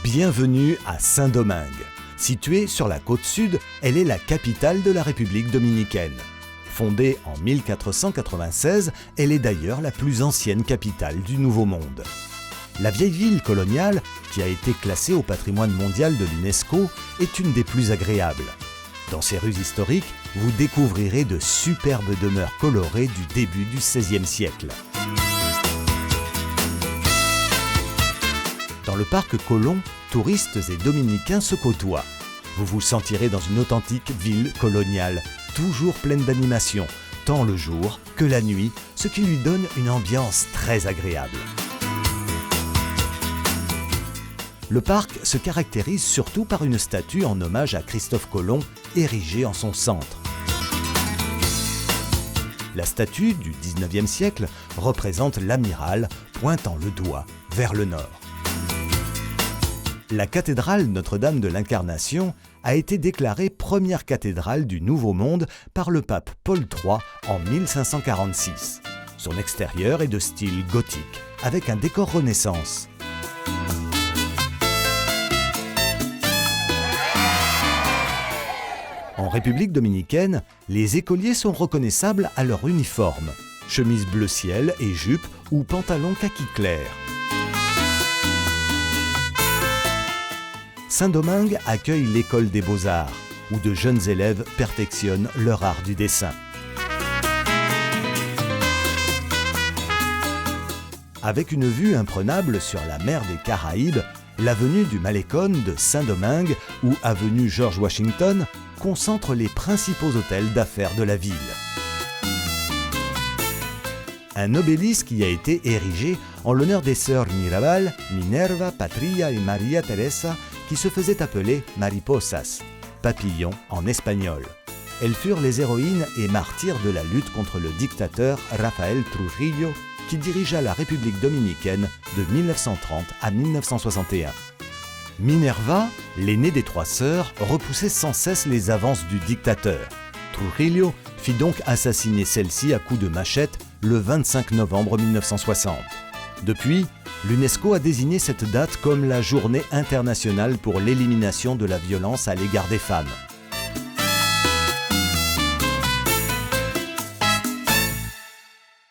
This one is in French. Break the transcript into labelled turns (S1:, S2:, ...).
S1: Bienvenue à Saint-Domingue. Située sur la côte sud, elle est la capitale de la République dominicaine. Fondée en 1496, elle est d'ailleurs la plus ancienne capitale du Nouveau Monde. La vieille ville coloniale, qui a été classée au patrimoine mondial de l'UNESCO, est une des plus agréables. Dans ses rues historiques, vous découvrirez de superbes demeures colorées du début du XVIe siècle. Dans le parc Colomb, touristes et dominicains se côtoient. Vous vous sentirez dans une authentique ville coloniale, toujours pleine d'animation, tant le jour que la nuit, ce qui lui donne une ambiance très agréable. Le parc se caractérise surtout par une statue en hommage à Christophe Colomb, érigée en son centre. La statue du XIXe siècle représente l'amiral pointant le doigt vers le nord. La cathédrale Notre-Dame de l'Incarnation a été déclarée première cathédrale du Nouveau Monde par le pape Paul III en 1546. Son extérieur est de style gothique, avec un décor Renaissance. En République dominicaine, les écoliers sont reconnaissables à leur uniforme, chemise bleu ciel et jupe ou pantalon kaki clair. Saint-Domingue accueille l'école des beaux-arts, où de jeunes élèves perfectionnent leur art du dessin. Avec une vue imprenable sur la mer des Caraïbes, l'avenue du Malecón de Saint-Domingue ou avenue George Washington concentre les principaux hôtels d'affaires de la ville. Un obélisque y a été érigé en l'honneur des sœurs Mirabal, Minerva, Patria et Maria Teresa, qui se faisaient appeler mariposas, papillons en espagnol. Elles furent les héroïnes et martyrs de la lutte contre le dictateur Rafael Trujillo, qui dirigea la République dominicaine de 1930 à 1961. Minerva, l'aînée des trois sœurs, repoussait sans cesse les avances du dictateur. Trujillo fit donc assassiner celle-ci à coups de machette le 25 novembre 1960. Depuis, l'UNESCO a désigné cette date comme la Journée internationale pour l'élimination de la violence à l'égard des femmes.